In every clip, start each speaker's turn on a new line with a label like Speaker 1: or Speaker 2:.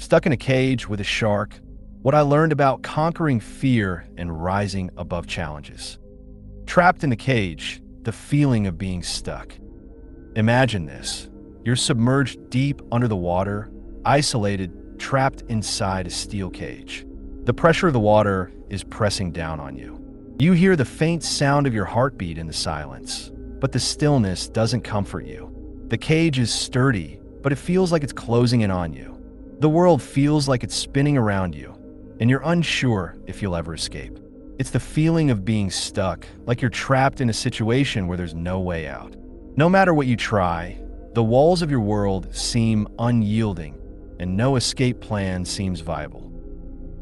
Speaker 1: Stuck in a cage with a shark, what I learned about conquering fear and rising above challenges. Trapped in a cage, the feeling of being stuck. Imagine this. You're submerged deep under the water, isolated, trapped inside a steel cage. The pressure of the water is pressing down on you. You hear the faint sound of your heartbeat in the silence, but the stillness doesn't comfort you. The cage is sturdy, but it feels like it's closing in on you. The world feels like it's spinning around you, and you're unsure if you'll ever escape. It's the feeling of being stuck, like you're trapped in a situation where there's no way out. No matter what you try, the walls of your world seem unyielding, and no escape plan seems viable.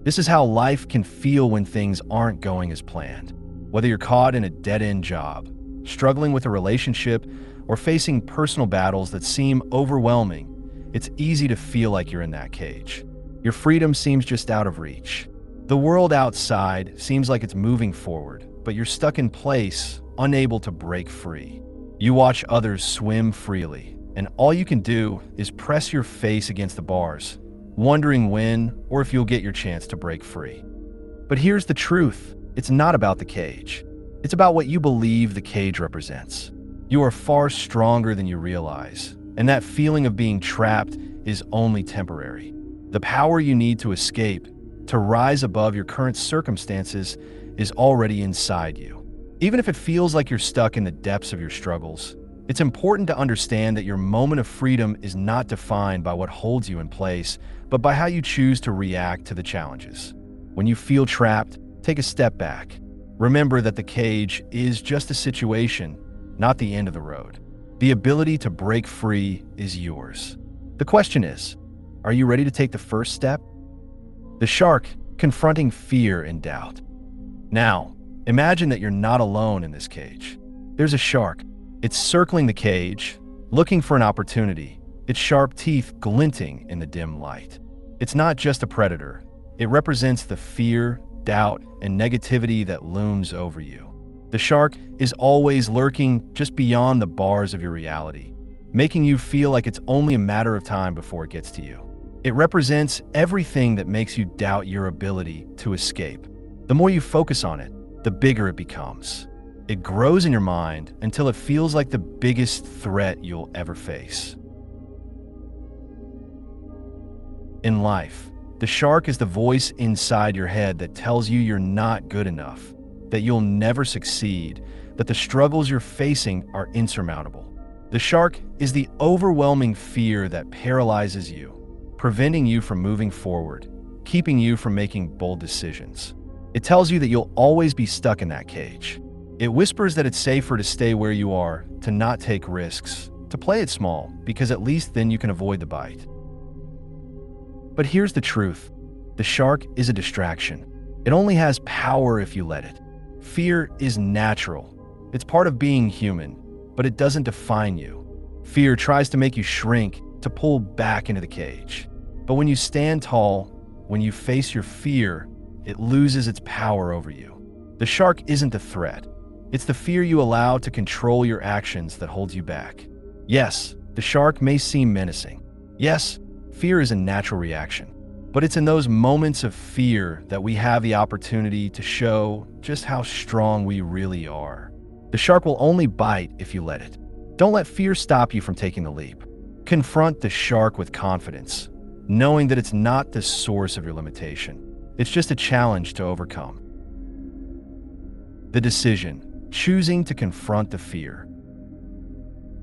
Speaker 1: This is how life can feel when things aren't going as planned. Whether you're caught in a dead-end job, struggling with a relationship, or facing personal battles that seem overwhelming, it's easy to feel like you're in that cage. Your freedom seems just out of reach. The world outside seems like it's moving forward, but you're stuck in place, unable to break free. You watch others swim freely, and all you can do is press your face against the bars, wondering when or if you'll get your chance to break free. But here's the truth. It's not about the cage. It's about what you believe the cage represents. You are far stronger than you realize, and that feeling of being trapped is only temporary. The power you need to escape, to rise above your current circumstances, is already inside you. Even if it feels like you're stuck in the depths of your struggles, it's important to understand that your moment of freedom is not defined by what holds you in place, but by how you choose to react to the challenges. When you feel trapped, take a step back. Remember that the cage is just a situation, not the end of the road. The ability to break free is yours. The question is, are you ready to take the first step? The shark, confronting fear and doubt. Now, imagine that you're not alone in this cage. There's a shark. It's circling the cage, looking for an opportunity, its sharp teeth glinting in the dim light. It's not just a predator. It represents the fear, doubt, and negativity that looms over you. The shark is always lurking just beyond the bars of your reality, making you feel like it's only a matter of time before it gets to you. It represents everything that makes you doubt your ability to escape. The more you focus on it, the bigger it becomes. It grows in your mind until it feels like the biggest threat you'll ever face. In life, the shark is the voice inside your head that tells you you're not good enough, that you'll never succeed, that the struggles you're facing are insurmountable. The shark is the overwhelming fear that paralyzes you, preventing you from moving forward, keeping you from making bold decisions. It tells you that you'll always be stuck in that cage. It whispers that it's safer to stay where you are, to not take risks, to play it small, because at least then you can avoid the bite. But here's the truth. The shark is a distraction. It only has power if you let it. Fear is natural. It's part of being human, but it doesn't define you. Fear tries to make you shrink, to pull back into the cage. But when you stand tall, when you face your fear, it loses its power over you. The shark isn't the threat. It's the fear you allow to control your actions that holds you back. Yes, the shark may seem menacing. Yes, fear is a natural reaction. But it's in those moments of fear that we have the opportunity to show just how strong we really are. The shark will only bite if you let it. Don't let fear stop you from taking the leap. Confront the shark with confidence, knowing that it's not the source of your limitation. It's just a challenge to overcome. The decision, choosing to confront the fear.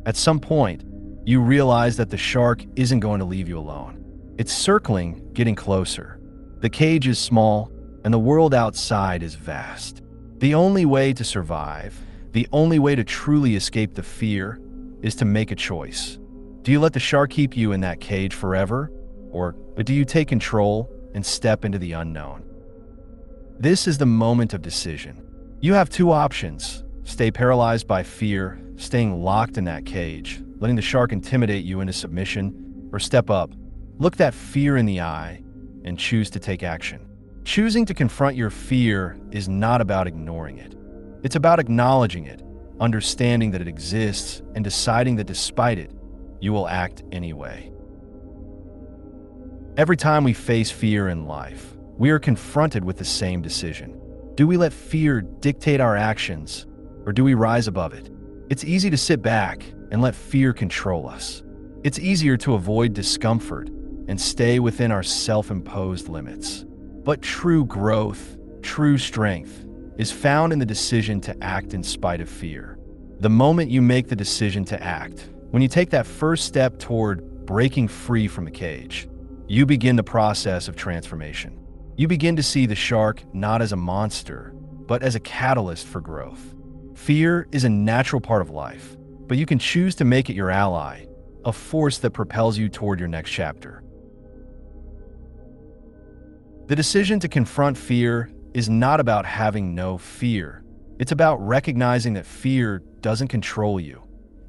Speaker 1: At some point, you realize that the shark isn't going to leave you alone. It's circling, getting closer. The cage is small, and the world outside is vast. The only way to survive, the only way to truly escape the fear, is to make a choice. Do you let the shark keep you in that cage forever? Or do you take control and step into the unknown? This is the moment of decision. You have two options: stay paralyzed by fear, staying locked in that cage, letting the shark intimidate you into submission, or step up, look that fear in the eye, and choose to take action. Choosing to confront your fear is not about ignoring it. It's about acknowledging it, understanding that it exists, and deciding that despite it, you will act anyway. Every time we face fear in life, we are confronted with the same decision. Do we let fear dictate our actions, or do we rise above it? It's easy to sit back and let fear control us. It's easier to avoid discomfort and stay within our self-imposed limits. But true growth, true strength, is found in the decision to act in spite of fear. The moment you make the decision to act, when you take that first step toward breaking free from the cage, you begin the process of transformation. You begin to see the shark not as a monster, but as a catalyst for growth. Fear is a natural part of life, but you can choose to make it your ally, a force that propels you toward your next chapter. The decision to confront fear is not about having no fear. It's about recognizing that fear doesn't control you,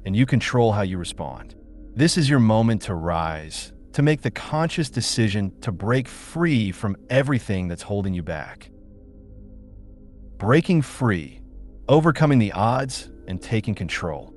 Speaker 1: and you control how you respond. This is your moment to rise, to make the conscious decision to break free from everything that's holding you back. Breaking free, overcoming the odds, and taking control.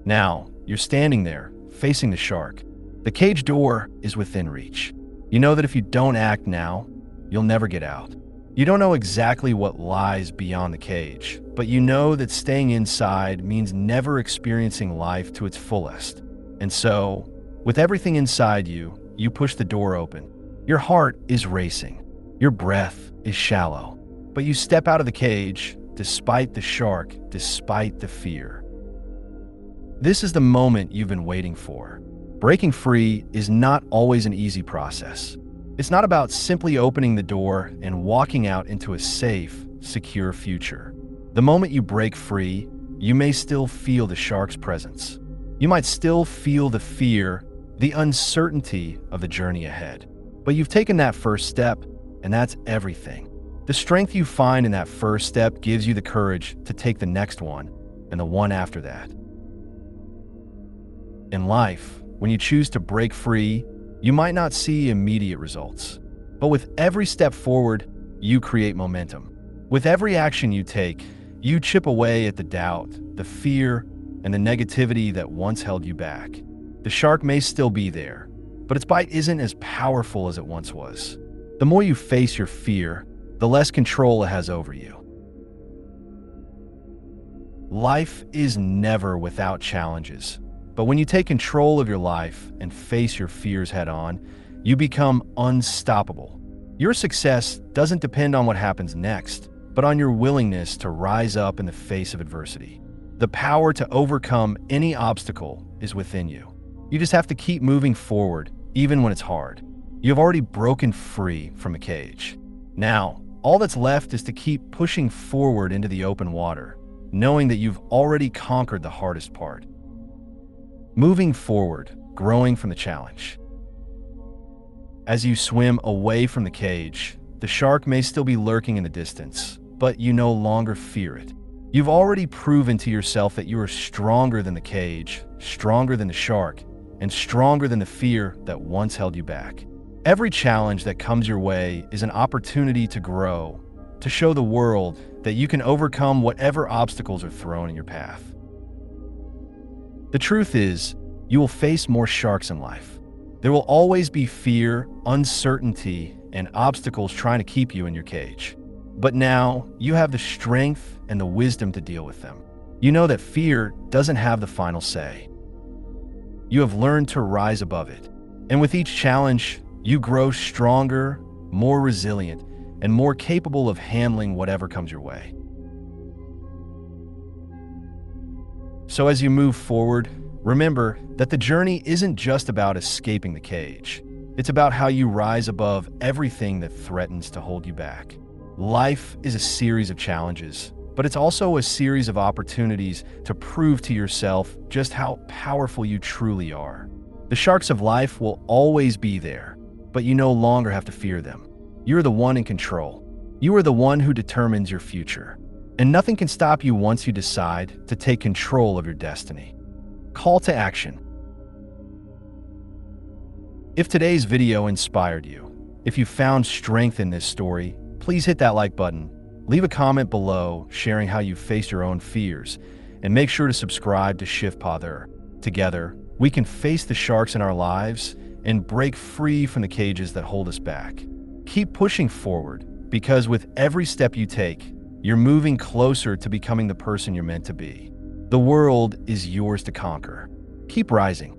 Speaker 1: Now, you're standing there, facing the shark. The cage door is within reach. You know that if you don't act now, you'll never get out. You don't know exactly what lies beyond the cage, but you know that staying inside means never experiencing life to its fullest. And so, with everything inside you, you push the door open. Your heart is racing. Your breath is shallow. But you step out of the cage, despite the shark, despite the fear. This is the moment you've been waiting for. Breaking free is not always an easy process. It's not about simply opening the door and walking out into a safe, secure future. The moment you break free, you may still feel the shark's presence. You might still feel the fear, the uncertainty of the journey ahead. But you've taken that first step, and that's everything. The strength you find in that first step gives you the courage to take the next one and the one after that. In life, when you choose to break free, you might not see immediate results. But with every step forward, you create momentum. With every action you take, you chip away at the doubt, the fear, and the negativity that once held you back. The shark may still be there, but its bite isn't as powerful as it once was. The more you face your fear, the less control it has over you. Life is never without challenges. But when you take control of your life and face your fears head-on, you become unstoppable. Your success doesn't depend on what happens next, but on your willingness to rise up in the face of adversity. The power to overcome any obstacle is within you. You just have to keep moving forward, even when it's hard. You've already broken free from a cage. Now, all that's left is to keep pushing forward into the open water, knowing that you've already conquered the hardest part. Moving forward, growing from the challenge. As you swim away from the cage, the shark may still be lurking in the distance, but you no longer fear it. You've already proven to yourself that you are stronger than the cage, stronger than the shark, and stronger than the fear that once held you back. Every challenge that comes your way is an opportunity to grow, to show the world that you can overcome whatever obstacles are thrown in your path. The truth is, you will face more sharks in life. There will always be fear, uncertainty, and obstacles trying to keep you in your cage. But now, you have the strength and the wisdom to deal with them. You know that fear doesn't have the final say. You have learned to rise above it. And with each challenge, you grow stronger, more resilient, and more capable of handling whatever comes your way. So as you move forward, remember that the journey isn't just about escaping the cage. It's about how you rise above everything that threatens to hold you back. Life is a series of challenges, but it's also a series of opportunities to prove to yourself just how powerful you truly are. The sharks of life will always be there, but you no longer have to fear them. You're the one in control. You are the one who determines your future. And nothing can stop you once you decide to take control of your destiny. Call to action. If today's video inspired you, if you found strength in this story, please hit that like button, leave a comment below sharing how you faced your own fears, and make sure to subscribe to ShiftPather. Together, we can face the sharks in our lives and break free from the cages that hold us back. Keep pushing forward, because with every step you take, you're moving closer to becoming the person you're meant to be. The world is yours to conquer. Keep rising.